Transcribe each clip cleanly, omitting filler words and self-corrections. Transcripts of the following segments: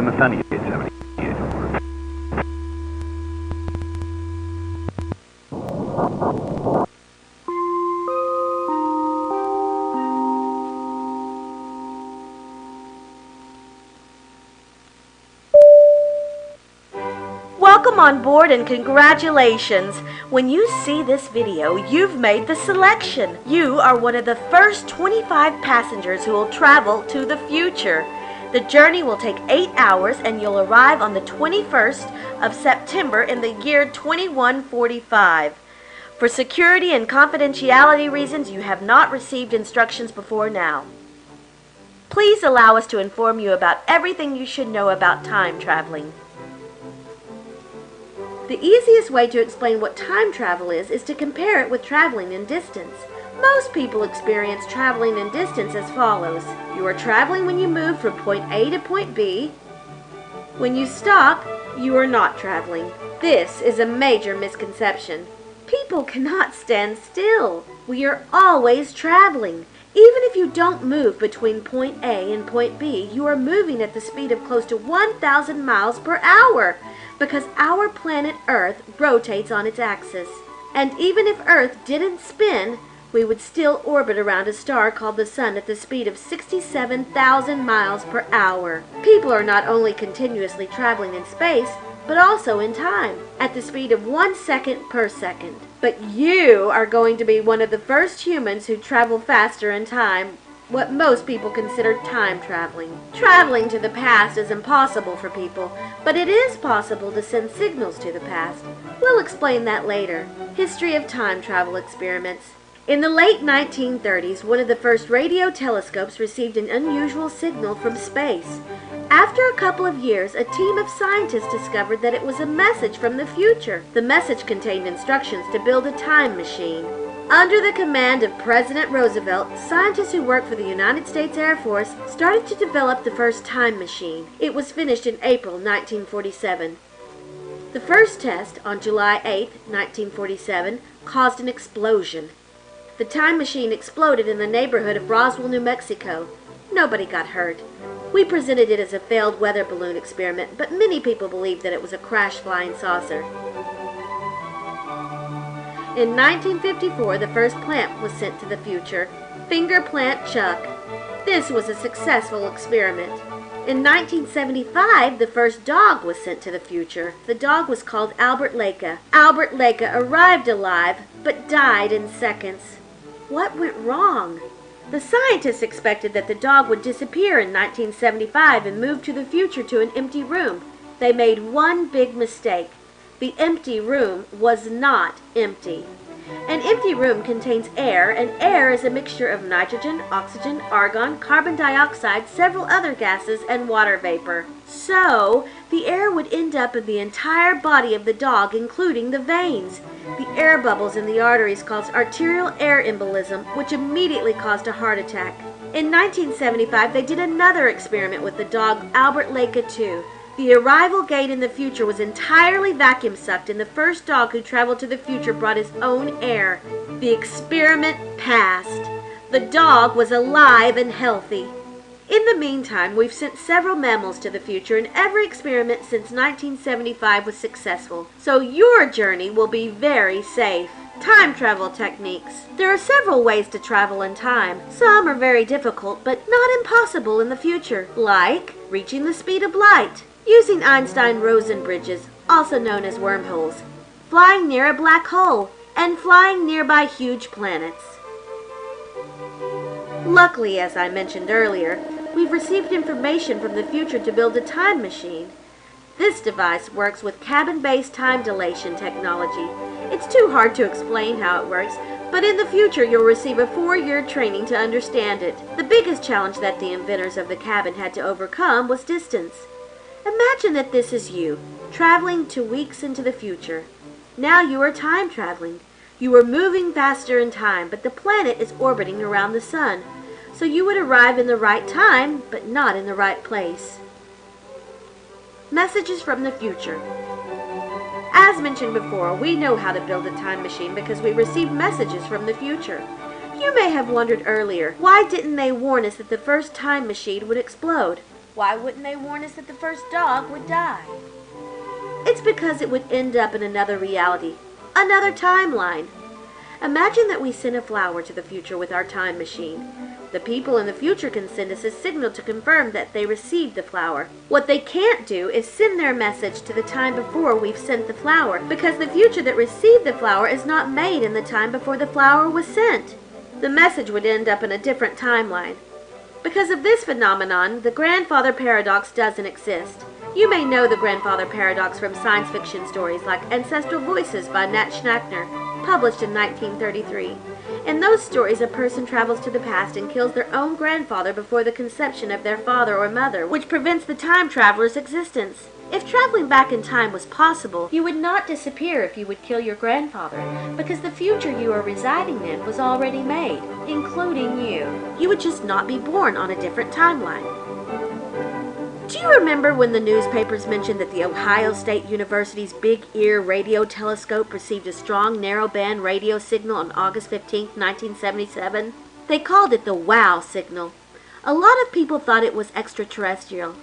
مثلا 78 or Welcome on board and congratulations! When you see this video, you've made the selection. You are one of the first 25 passengers who will travel to the future. The journey will take 8 hours and you'll arrive on the 21st of September in the year 2145. For security and confidentiality reasons, you have not received instructions before now. Please allow us to inform you about everything you should know about time traveling. The easiest way to explain what time travel is to compare it with traveling in distance. Most people experience traveling in distance as follows. You are traveling when you move from point A to point B. When you stop, you are not traveling. This is a major misconception. People cannot stand still. We are always traveling. Even if you don't move between point A and point B, you are moving at the speed of close to 1,000 miles per hour because our planet Earth rotates on its axis. And even if Earth didn't spin, we would still orbit around a star called the Sun at the speed of 67,000 miles per hour. People are not only continuously traveling in space, but also in time, at the speed of 1 second per second. But you are going to be one of the first humans who travel faster in time, what most people consider time traveling. Traveling to the past is impossible for people, but it is possible to send signals to the past. We'll explain that later. History of time travel experiments. In the late 1930s, one of the first radio telescopes received an unusual signal from space. After a couple of years, a team of scientists discovered that it was a message from the future. The message contained instructions to build a time machine. Under the command of President Roosevelt, scientists who worked for the United States Air Force started to develop the first time machine. It was finished in April 1947. The first test, on July 8, 1947, caused an explosion. The time machine exploded in the neighborhood of Roswell, New Mexico. Nobody got hurt. We presented it as a failed weather balloon experiment, but many people believed that it was a crash flying saucer. In 1954, the first plant was sent to the future, Finger Plant Chuck. This was a successful experiment. In 1975, the first dog was sent to the future. The dog was called Albert Leka. Albert Leka arrived alive, but died in seconds. What went wrong? The scientists expected that the dog would disappear in 1975 and move to the future to an empty room. They made one big mistake. The empty room was not empty. An empty room contains air, and air is a mixture of nitrogen, oxygen, argon, carbon dioxide, several other gases, and water vapor. So, the air would end up in the entire body of the dog, including the veins. The air bubbles in the arteries caused arterial air embolism, which immediately caused a heart attack. In 1975, they did another experiment with the dog Albert Leka 2. The arrival gate in the future was entirely vacuum sucked, and the first dog who traveled to the future brought his own air. The experiment passed. The dog was alive and healthy. In the meantime, we've sent several mammals to the future, and every experiment since 1975 was successful. So your journey will be very safe. Time travel techniques. There are several ways to travel in time. Some are very difficult, but not impossible in the future, like reaching the speed of light, using Einstein-Rosen bridges, also known as wormholes, flying near a black hole, and flying nearby huge planets. Luckily, as I mentioned earlier, we've received information from the future to build a time machine. This device works with cabin-based time dilation technology. It's too hard to explain how it works, but in the future you'll receive a 4-year training to understand it. The biggest challenge that the inventors of the cabin had to overcome was distance. Imagine that this is you, traveling 2 weeks into the future. Now you are time traveling. You are moving faster in time, but the planet is orbiting around the sun. So you would arrive in the right time, but not in the right place. Messages from the future. As mentioned before, we know how to build a time machine because we receive messages from the future. You may have wondered earlier, why didn't they warn us that the first time machine would explode? Why wouldn't they warn us that the first dog would die? It's because it would end up in another reality, another timeline. Imagine that we send a flower to the future with our time machine. The people in the future can send us a signal to confirm that they received the flower. What they can't do is send their message to the time before we've sent the flower, because the future that received the flower is not made in the time before the flower was sent. The message would end up in a different timeline. Because of this phenomenon, the grandfather paradox doesn't exist. You may know the grandfather paradox from science fiction stories like Ancestral Voices by Nat Schnackner, published in 1933. In those stories, a person travels to the past and kills their own grandfather before the conception of their father or mother, which prevents the time traveler's existence. If traveling back in time was possible, you would not disappear if you would kill your grandfather, because the future you are residing in was already made, including you. You would just not be born on a different timeline. Do you remember when the newspapers mentioned that the Ohio State University's Big Ear radio telescope received a strong narrowband radio signal on August 15, 1977? They called it the WOW signal. A lot of people thought it was extraterrestrial.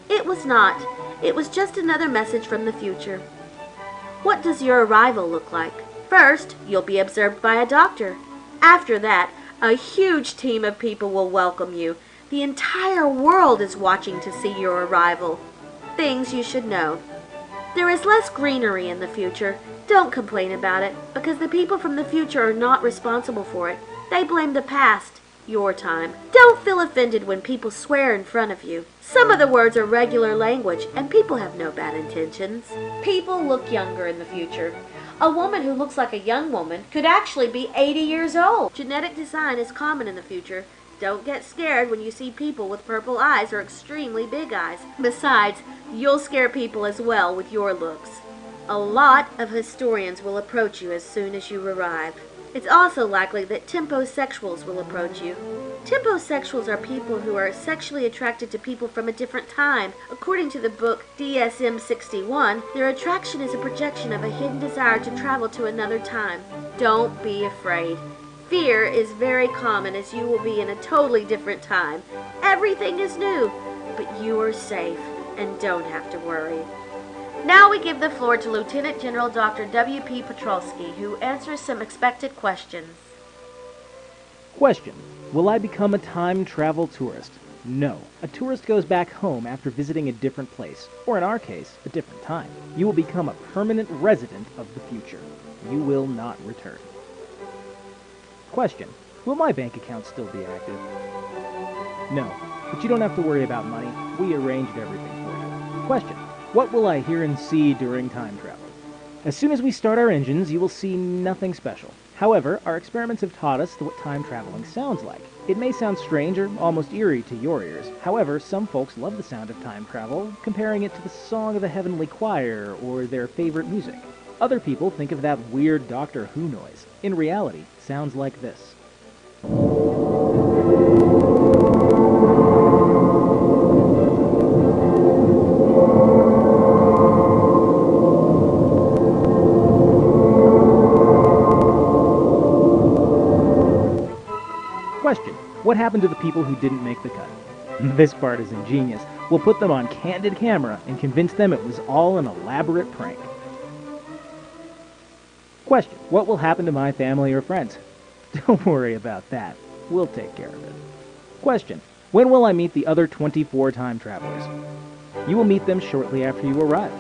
It was not. It was just another message from the future. What does your arrival look like? First, you'll be observed by a doctor. After that, a huge team of people will welcome you. The entire world is watching to see your arrival. Things you should know. There is less greenery in the future. Don't complain about it, because the people from the future are not responsible for it. They blame the past, your time. Don't feel offended when people swear in front of you. Some of the words are regular language, and people have no bad intentions. People look younger in the future. A woman who looks like a young woman could actually be 80 years old. Genetic design is common in the future. Don't get scared when you see people with purple eyes or extremely big eyes. Besides, you'll scare people as well with your looks. A lot of historians will approach you as soon as you arrive. It's also likely that temposexuals will approach you. Temposexuals are people who are sexually attracted to people from a different time. According to the book DSM-61, their attraction is a projection of a hidden desire to travel to another time. Don't be afraid. Fear is very common, as you will be in a totally different time. Everything is new, but you are safe and don't have to worry. Now we give the floor to Lieutenant General Dr. W.P. Petrolsky, who answers some expected questions. Question. Will I become a time travel tourist? No. A tourist goes back home after visiting a different place, or in our case, a different time. You will become a permanent resident of the future. You will not return. Question. Will my bank account still be active? No, but you don't have to worry about money. We arranged everything for you. Question. What will I hear and see during time travel? As soon as we start our engines, you will see nothing special. However, our experiments have taught us what time traveling sounds like. It may sound strange or almost eerie to your ears. However, some folks love the sound of time travel, comparing it to the song of the heavenly choir or their favorite music. Other people think of that weird Doctor Who noise. In reality, it sounds like this. Question. What happened to the people who didn't make the cut? This part is ingenious. We'll put them on candid camera and convince them it was all an elaborate prank. Question. What will happen to my family or friends? Don't worry about that. We'll take care of it. Question. When will I meet the other 24 time travelers? You will meet them shortly after you arrive.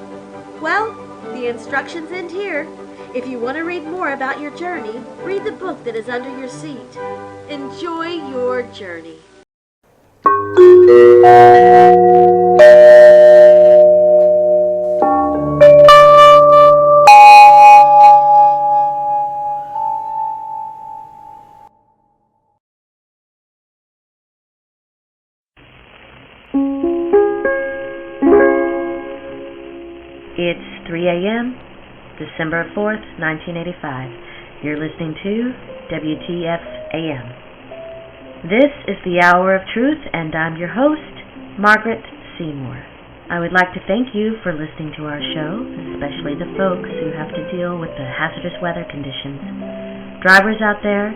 Well, the instructions end here. If you want to read more about your journey, read the book that is under your seat. Enjoy your journey. It's 3 a.m., December 4th, 1985. You're listening to WTF AM. This is the Hour of Truth, and I'm your host, Margaret Seymour. I would like to thank you for listening to our show, especially the folks who have to deal with the hazardous weather conditions. Drivers out there,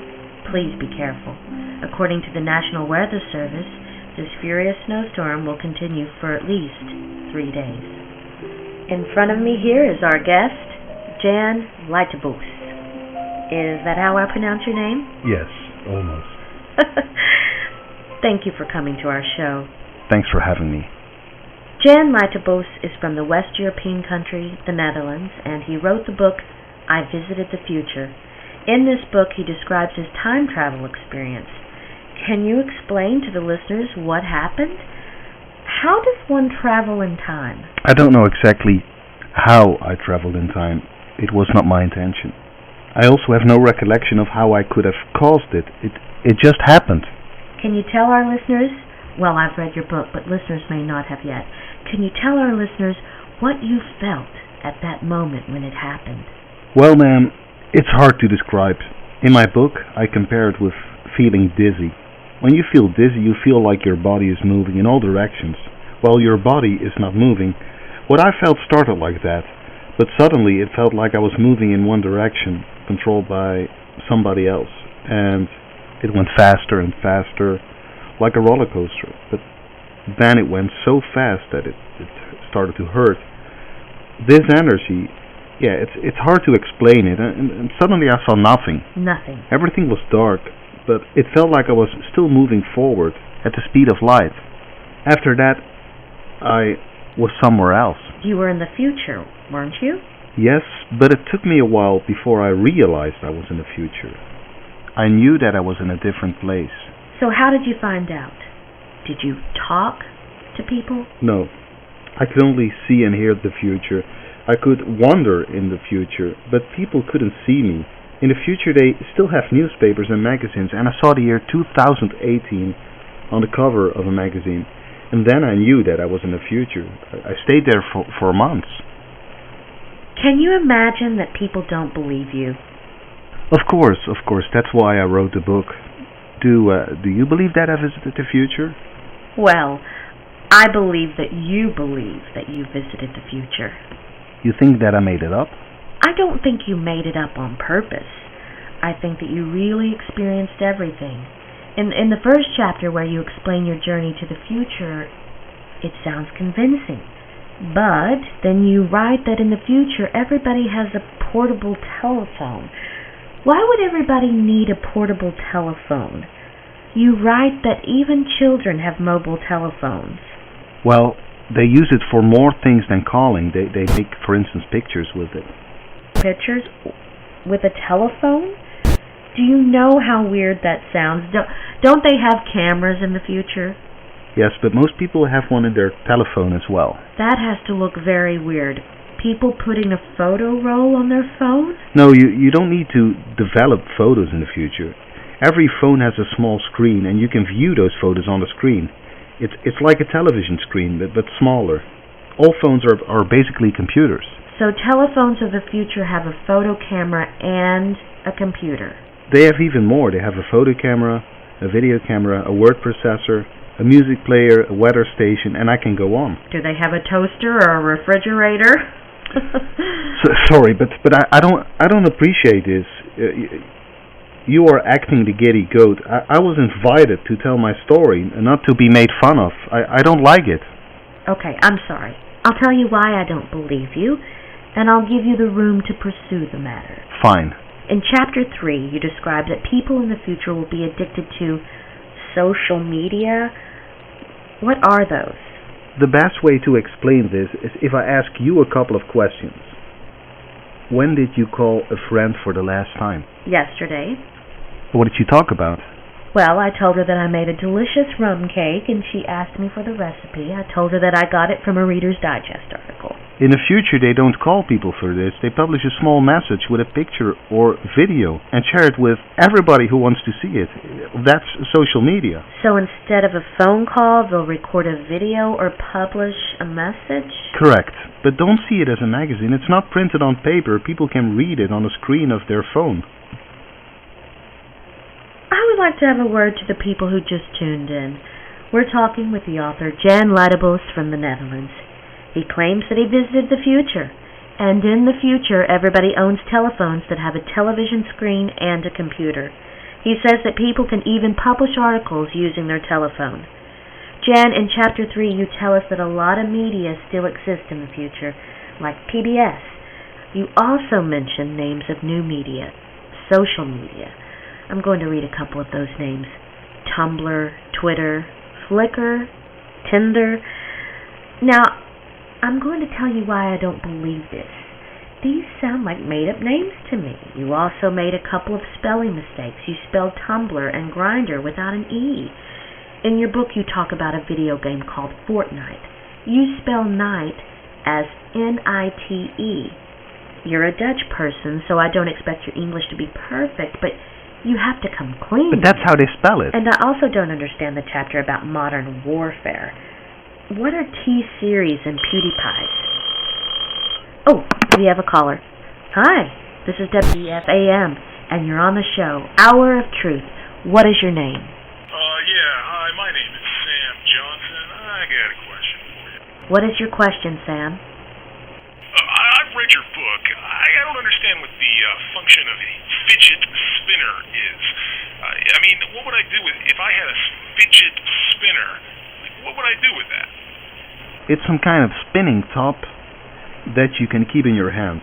please be careful. According to the National Weather Service, This furious snowstorm will continue for at least 3 days. In front of me here is our guest, Jan Leitebus. Is that how I pronounce your name? Yes, almost. Thank you for coming to our show. Thanks for having me. Jan Leitebus is from the West European country, the Netherlands, and he wrote the book, I Visited the Future. In this book, he describes his time travel experience. Can you explain to the listeners what happened? How does one travel in time? I don't know exactly how I traveled in time. It was not my intention. I also have no recollection of how I could have caused it. It just happened. Can you tell our listeners, well, I've read your book, but listeners may not have yet. Can you tell our listeners what you felt at that moment when it happened? Well, ma'am, it's hard to describe. In my book, I compare it with feeling dizzy. When you feel dizzy, you feel like your body is moving in all directions, while your body is not moving. What I felt started like that, but suddenly it felt like I was moving in one direction, controlled by somebody else, and it went faster and faster, like a roller coaster. But then it went so fast that it started to hurt. This energy, it's hard to explain it, and suddenly I saw nothing. Nothing. Everything was dark, but it felt like I was still moving forward at the speed of light. After that, I was somewhere else. You were in the future, weren't you? Yes, but it took me a while before I realized I was in the future. I knew that I was in a different place. So how did you find out? Did you talk to people? No, I could only see and hear the future. I could wander in the future, but people couldn't see me. In the future they still have newspapers and magazines, and I saw the year 2018 on the cover of a magazine. And then I knew that I was in the future. I stayed there for months. Can you imagine that people don't believe you? Of course. That's why I wrote the book. Do you believe that I visited the future? Well, I believe that you visited the future. You think that I made it up? I don't think you made it up on purpose. I think that you really experienced everything. In the first chapter where you explain your journey to the future, it sounds convincing. But then you write that in the future everybody has a portable telephone. Why would everybody need a portable telephone? You write that even children have mobile telephones. Well, they use it for more things than calling. They make, for instance, pictures with it. Pictures with a telephone? Do you know how weird that sounds? Don't they have cameras in the future? Yes, but most people have one in their telephone as well. That has to look very weird. People putting a photo roll on their phone? No, you don't need to develop photos in the future. Every phone has a small screen, and you can view those photos on the screen. It's like a television screen, but smaller. All phones are basically computers. So telephones of the future have a photo camera and a computer. They have even more. They have a photo camera, a video camera, a word processor, a music player, a weather station, and I can go on. Do they have a toaster or a refrigerator? Sorry, but I don't appreciate this. You are acting the giddy goat. I was invited to tell my story, not to be made fun of. I don't like it. Okay, I'm sorry. I'll tell you why I don't believe you, and I'll give you the room to pursue the matter. Fine. In Chapter 3, you describe that people in the future will be addicted to social media. What are those? The best way to explain this is if I ask you a couple of questions. When did you call a friend for the last time? Yesterday. What did you talk about? Well, I told her that I made a delicious rum cake, and she asked me for the recipe. I told her that I got it from a Reader's Digest article. In the future, they don't call people for this. They publish a small message with a picture or video and share it with everybody who wants to see it. That's social media. So instead of a phone call, they'll record a video or publish a message? Correct. But don't see it as a magazine. It's not printed on paper. People can read it on the screen of their phone. I would like to have a word to the people who just tuned in. We're talking with the author Jan Leitebus from the Netherlands. He claims that he visited the future, and in the future everybody owns telephones that have a television screen and a computer. He says that people can even publish articles using their telephone. Jan, in Chapter 3, you tell us that a lot of media still exist in the future, like PBS. You also mention names of new media, social media. I'm going to read a couple of those names. Tumblr, Twitter, Flickr, Tinder. Now, I'm going to tell you why I don't believe this. These sound like made-up names to me. You also made a couple of spelling mistakes. You spelled Tumblr and Grindr without an E. In your book, you talk about a video game called Fortnite. You spell night as N-I-T-E. You're a Dutch person, so I don't expect your English to be perfect, but you have to come clean. But that's how they spell it. And I also don't understand the chapter about modern warfare. What are T-Series and PewDiePie? Oh, we have a caller. Hi, this is WFAM, and you're on the show, Hour of Truth. What is your name? Hi, my name is Sam Johnson. I got a question for you. What is your question, Sam? I've read your book. I don't understand what the function of a fidget spinner is. What would I do if I had a fidget spinner? What would I do with that? It's some kind of spinning top that you can keep in your hands.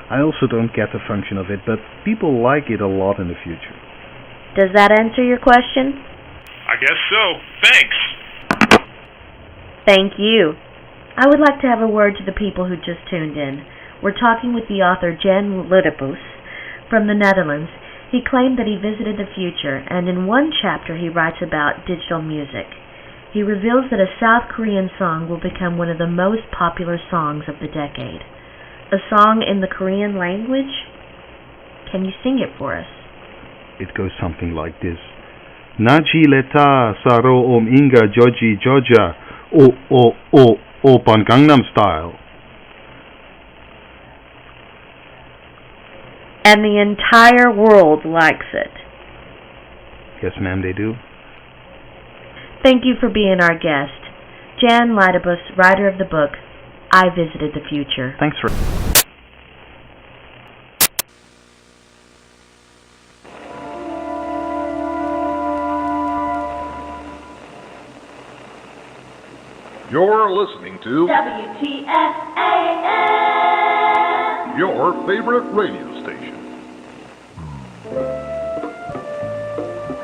I also don't get the function of it, but people like it a lot in the future. Does that answer your question? I guess so. Thanks. Thank you. I would like to have a word to the people who just tuned in. We're talking with the author Jan Luttebus from the Netherlands. He claimed that he visited the future, and in one chapter he writes about digital music. He reveals that a South Korean song will become one of the most popular songs of the decade. A song in the Korean language? Can you sing it for us? It goes something like this. Naji leta saro om inga joji joja opan Gangnam Style. And the entire world likes it. Yes, ma'am, they do. Thank you for being our guest. Jan Luttebus, writer of the book, I Visited the Future. Thanks for... You're listening to WTFAM. your favorite radio station.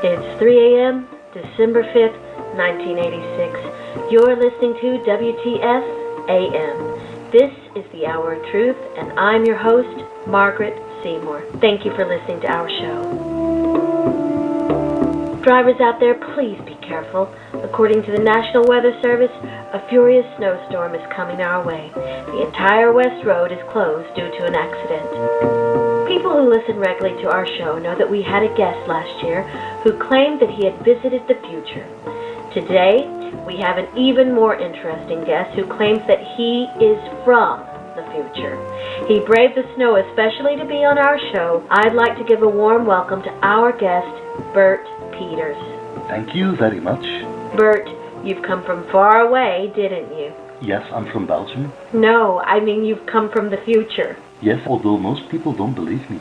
It's 3 a.m., December 5th, 1986. You're listening to WTFAM. This is the Hour of Truth, and I'm your host, Margaret Seymour. Thank you for listening to our show. Drivers out there, please be careful. According to the National Weather Service, a furious snowstorm is coming our way. The entire West Road is closed due to an accident. People who listen regularly to our show know that we had a guest last year who claimed that he had visited the future. Today, we have an even more interesting guest who claims that he is from the future. He braved the snow especially to be on our show. I'd like to give a warm welcome to our guest, Bert Peters. Thank you very much. Bert, you've come from far away, didn't you? Yes, I'm from Belgium. No, I mean you've come from the future. Yes, although most people don't believe me.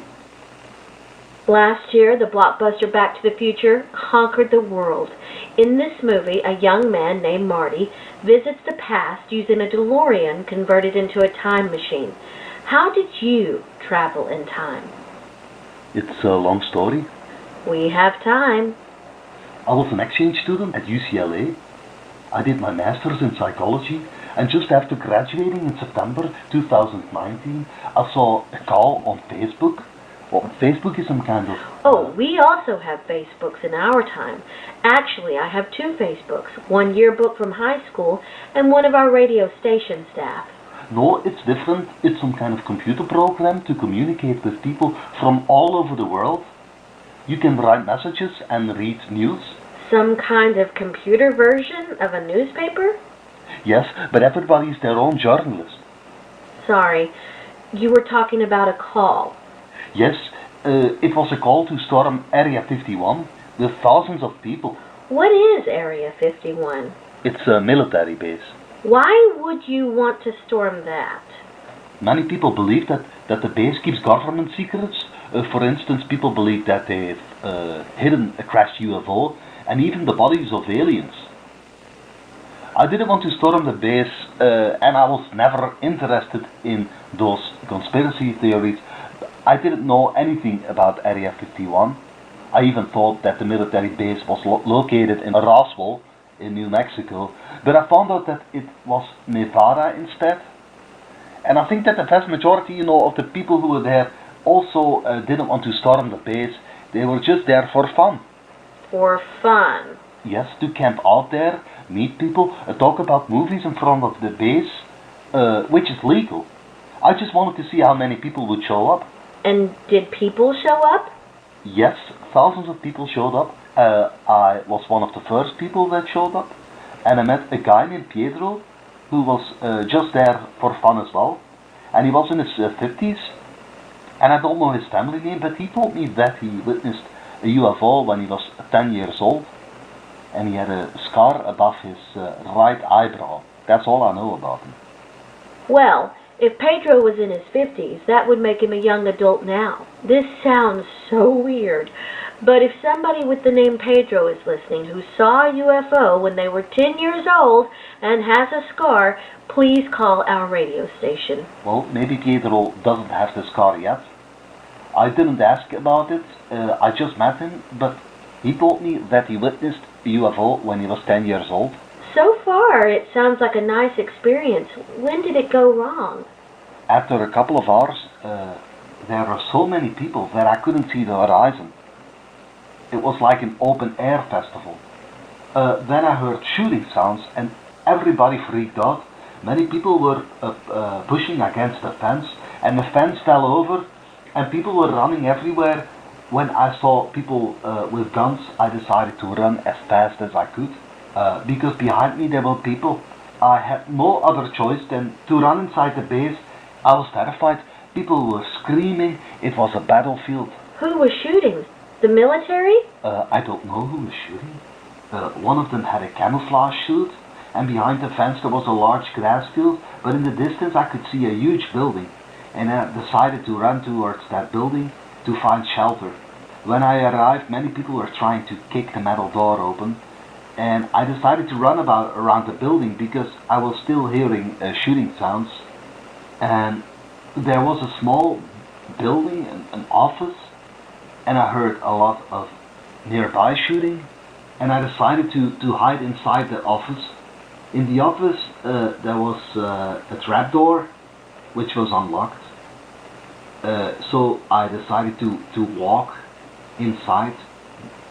Last year, the blockbuster Back to the Future conquered the world. In this movie, a young man named Marty visits the past using a DeLorean converted into a time machine. How did you travel in time? It's a long story. We have time. I was an exchange student at UCLA. I did my master's in psychology, and just after graduating in September 2019, I saw a call on Facebook. Well, Facebook is some kind of... Oh, we also have Facebooks in our time. Actually, I have two Facebooks, one yearbook from high school and one of our radio station staff. No, it's different. It's some kind of computer program to communicate with people from all over the world. You can write messages and read news. Some kind of computer version of a newspaper? Yes, but everybody's their own journalist. Sorry, you were talking about a call. Yes, it was a call to storm Area 51 with thousands of people. What is Area 51? It's a military base. Why would you want to storm that? Many people believe that the base keeps government secrets. For instance, people believe that they've hidden a crashed UFO and even the bodies of aliens. I didn't want to storm the base, and I was never interested in those conspiracy theories. I didn't know anything about Area 51. I even thought that the military base was located in Roswell, in New Mexico, but I found out that it was Nevada instead. And I think that the vast majority, of the people who were there also didn't want to storm the base. They were just there for fun. For fun? Yes, to camp out there, meet people, talk about movies in front of the base, which is legal. I just wanted to see how many people would show up. And did people show up? Yes, thousands of people showed up. I was one of the first people that showed up. And I met a guy named Pietro, who was just there for fun as well. And he was in his 50s. And I don't know his family name, but he told me that he witnessed a UFO when he was 10 years old. And he had a scar above his right eyebrow. That's all I know about him. Well, if Pedro was in his 50s, that would make him a young adult now. This sounds so weird. But if somebody with the name Pedro is listening who saw a UFO when they were 10 years old and has a scar, please call our radio station. Well, maybe Pietro doesn't have the scar yet. I didn't ask about it. I just met him, but he told me that he witnessed a UFO when he was 10 years old. So far, it sounds like a nice experience. When did it go wrong? After a couple of hours, there were so many people that I couldn't see the horizon. It was like an open air festival. Then I heard shooting sounds and everybody freaked out. Many people were pushing against the fence and the fence fell over and people were running everywhere. When I saw people with guns, I decided to run as fast as I could. Because behind me there were people. I had no other choice than to run inside the base. I was terrified. People were screaming. It was a battlefield. Who was shooting? The military? I don't know who was shooting. One of them had a camouflage suit, and behind the fence there was a large grass field, but in the distance I could see a huge building, and I decided to run towards that building to find shelter. When I arrived, many people were trying to kick the metal door open, and I decided to run around the building because I was still hearing shooting sounds, and there was a small building, an office, and I heard a lot of nearby shooting, and I decided to hide inside the office. In the office there was a trapdoor which was unlocked, so I decided to walk inside.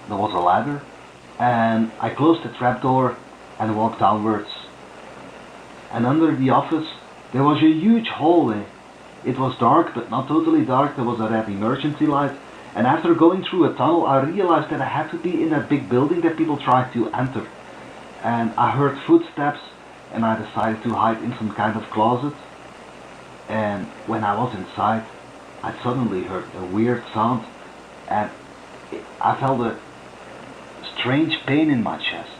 There was a ladder, and I closed the trapdoor and walked downwards. And under the office there was a huge hallway. It was dark, but not totally dark. There was a red emergency light. And after going through a tunnel, I realized that I had to be in that big building that people tried to enter. And I heard footsteps, and I decided to hide in some kind of closet. And when I was inside, I suddenly heard a weird sound, and I felt a strange pain in my chest.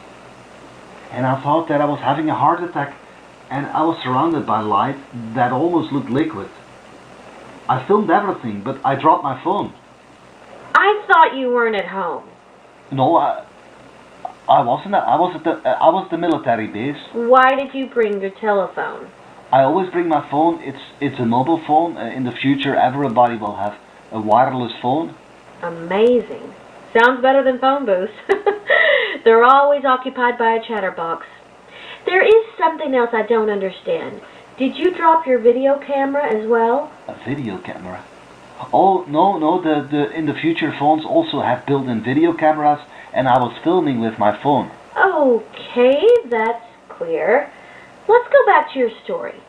And I thought that I was having a heart attack, and I was surrounded by light that almost looked liquid. I filmed everything, but I dropped my phone. I thought you weren't at home. No, I wasn't. I was at the military base. Why did you bring your telephone? I always bring my phone. It's a mobile phone. In the future, everybody will have a wireless phone. Amazing. Sounds better than phone booths. They're always occupied by a chatterbox. There is something else I don't understand. Did you drop your video camera as well? A video camera? Oh, no, the in the future phones also have built-in video cameras, and I was filming with my phone. Okay, that's clear. Let's go back to your story.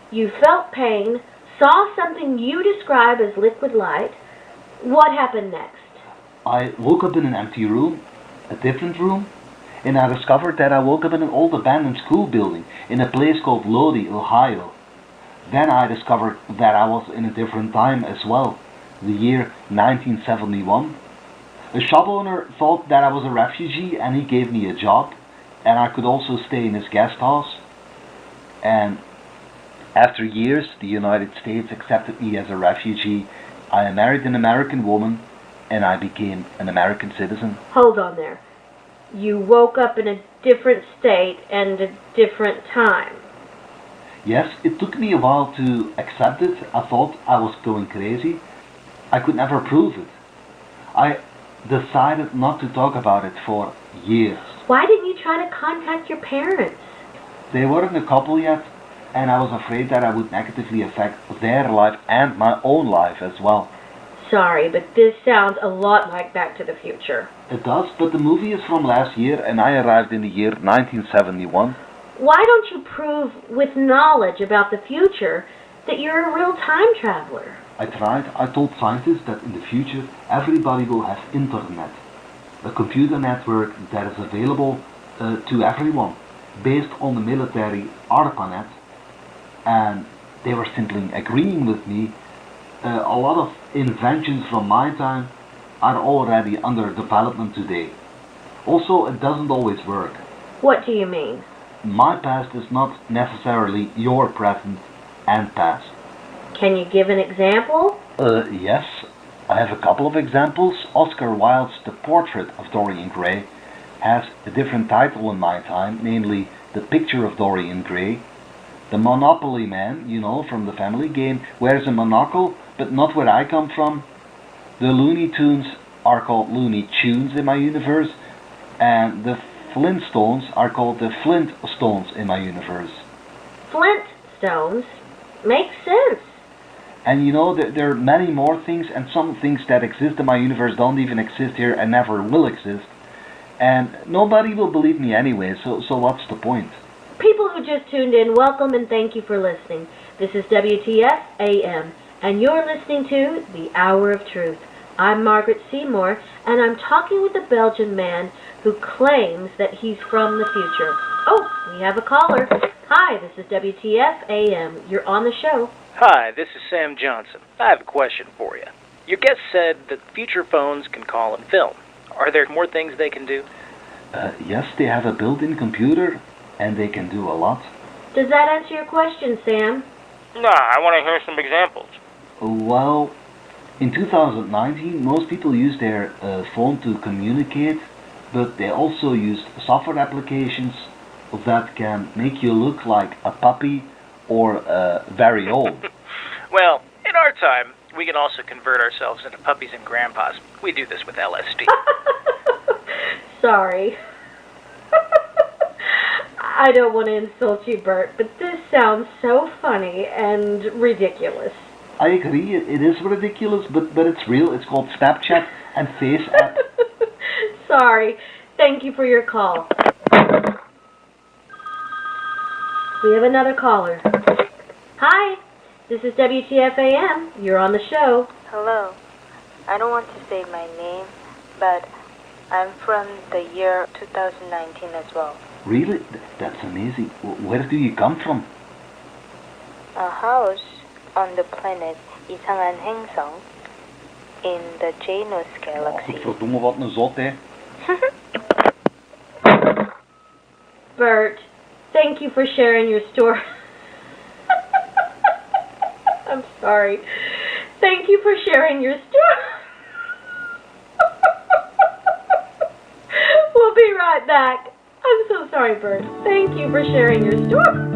You felt pain, saw something you describe as liquid light. What happened next? I woke up in an empty room, a different room, and I discovered that I woke up in an old abandoned school building in a place called Lodi, Ohio. Then I discovered that I was in a different time as well, the year 1971. A shop owner thought that I was a refugee and he gave me a job, and I could also stay in his guest house. And after years, the United States accepted me as a refugee. I married an American woman and I became an American citizen. Hold on there. You woke up in a different state and a different time. Yes, it took me a while to accept it. I thought I was going crazy. I could never prove it. I decided not to talk about it for years. Why didn't you try to contact your parents? They weren't a couple yet, and I was afraid that I would negatively affect their life and my own life as well. Sorry, but this sounds a lot like Back to the Future. It does, but the movie is from last year and I arrived in the year 1971. Why don't you prove with knowledge about the future that you're a real time traveler? I tried. I told scientists that in the future everybody will have internet. A computer network that is available to everyone, based on the military ARPANET, and they were simply agreeing with me. A lot of inventions from my time are already under development today. Also, it doesn't always work. What do you mean? My past is not necessarily your present and past. Can you give an example? Yes, I have a couple of examples. Oscar Wilde's The Portrait of Dorian Gray has a different title in my time, namely The Picture of Dorian Gray. The Monopoly Man, you know, from the Family Game, wears a monocle, but not where I come from. The Looney Tunes are called Looney Tunes in my universe, and the Flintstones are called the Flintstones in my universe. Flintstones? Makes sense. And you know, there are many more things, and some things that exist in my universe don't even exist here and never will exist. And nobody will believe me anyway, so what's the point? People who just tuned in, welcome and thank you for listening. This is WTF AM, and you're listening to The Hour of Truth. I'm Margaret Seymour, and I'm talking with a Belgian man who claims that he's from the future. Oh, we have a caller. Hi, this is WTF AM. You're on the show. Hi, this is Sam Johnson. I have a question for you. Your guest said that future phones can call and film. Are there more things they can do? Yes, they have a built-in computer, and they can do a lot. Does that answer your question, Sam? No, I want to hear some examples. Well, in 2019, most people use their phone to communicate, but they also use software applications that can make you look like a puppy or very old. Well, in our time, we can also convert ourselves into puppies and grandpas. We do this with LSD. Sorry. I don't want to insult you, Bert, but this sounds so funny and ridiculous. I agree, it is ridiculous, but it's real. It's called Snapchat and Face app. Sorry. Thank you for your call. We have another caller. Hi, this is WTFAM. You're on the show. Hello. I don't want to say my name, but I'm from the year 2019 as well. Really? That's amazing. Where do you come from? A house on the planet 이상한 행성 in the Janus galaxy. Godverdomme, wat een zot, hè. Bert, thank you for sharing your story. I'm sorry. Thank you for sharing your story. We'll be right back. I'm so sorry, Bert. Thank you for sharing your story.